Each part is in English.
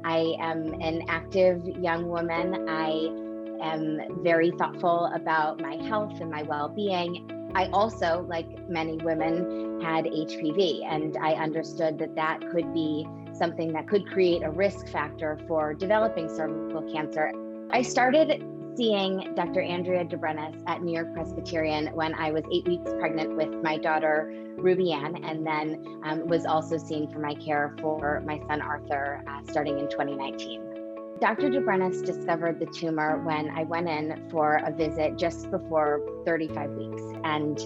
I am an active young woman. I am very thoughtful about my health and my well-being. I also, like many women, had HPV, and I understood that that could be something that could create a risk factor for developing cervical cancer. I started seeing Dr. Andrea DeBrennis at New York-Presbyterian when I was 8 weeks pregnant with my daughter, Ruby Ann, and then was also seen for my care for my son, Arthur, starting in 2019. Dr. DeBrennis discovered the tumor when I went in for a visit just before 35 weeks. And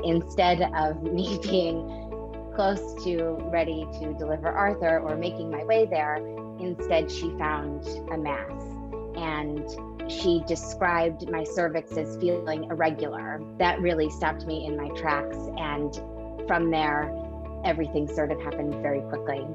instead of me being close to ready to deliver Arthur or making my way there, instead she found a mass. And she described my cervix as feeling irregular. That really stopped me in my tracks. And from there, everything sort of happened very quickly.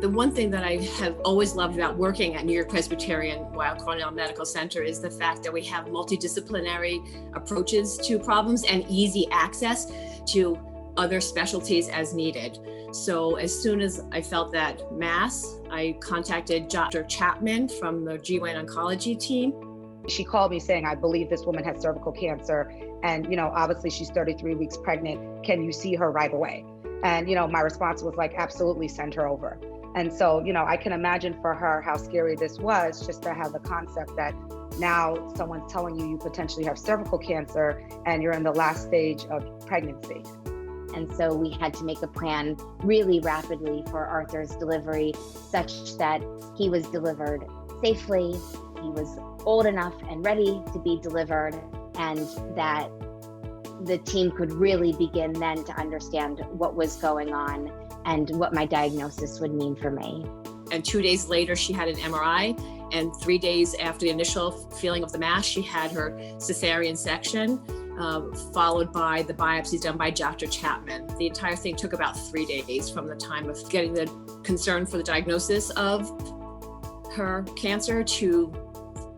The one thing that I have always loved about working at New York-Presbyterian Weill Cornell Medical Center is the fact that we have multidisciplinary approaches to problems and easy access to other specialties as needed. So as soon as I felt that mass, I contacted Dr. Chapman from the GYN oncology team. She called me saying, I believe this woman has cervical cancer. And, obviously she's 33 weeks pregnant. Can you see her right away? And, my response was like, absolutely, send her over. And so, I can imagine for her how scary this was, just to have the concept that now someone's telling you potentially have cervical cancer and you're in the last stage of pregnancy. And so we had to make a plan really rapidly for Arthur's delivery, such that he was delivered safely, he was old enough and ready to be delivered, and that the team could really begin then to understand what was going on and what my diagnosis would mean for me. And 2 days later, she had an MRI, and 3 days after the initial feeling of the mass, she had her cesarean section, followed by the biopsies done by Dr. Chapman. The entire thing took about 3 days from the time of getting the concern for the diagnosis of her cancer to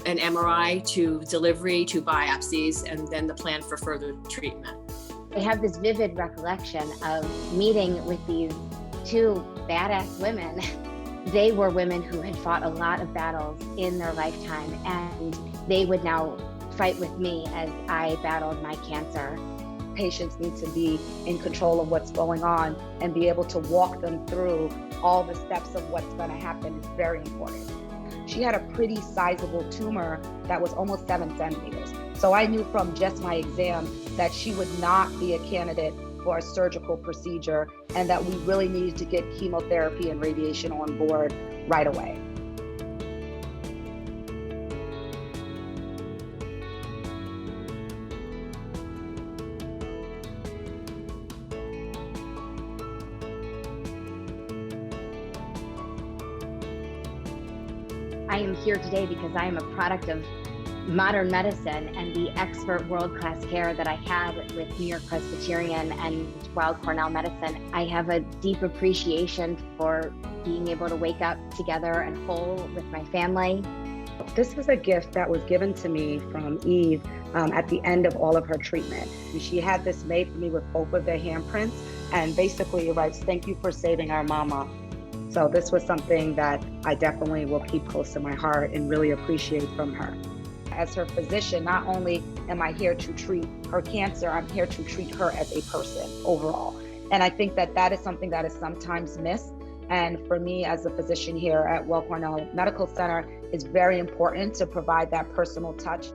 an MRI, to delivery, to biopsies, and then the plan for further treatment. I have this vivid recollection of meeting with these two badass women. They were women who had fought a lot of battles in their lifetime, and they would now fight with me as I battled my cancer. Patients need to be in control of what's going on and be able to walk them through all the steps of what's going to happen is very important. She had a pretty sizable tumor that was almost 7 centimeters. So I knew from just my exam that she would not be a candidate for a surgical procedure and that we really needed to get chemotherapy and radiation on board right away. I am here today because I am a product of modern medicine and the expert world-class care that I had with New York-Presbyterian and Weill Cornell Medicine. I have a deep appreciation for being able to wake up together and whole with my family. This was a gift that was given to me from Eve at the end of all of her treatment. She had this made for me with both of their handprints, and basically it writes, "Thank you for saving our mama." So this was something that I definitely will keep close to my heart and really appreciate from her. As her physician, not only am I here to treat her cancer, I'm here to treat her as a person overall. And I think that that is something that is sometimes missed. And for me as a physician here at Weill Cornell Medical Center, it's very important to provide that personal touch.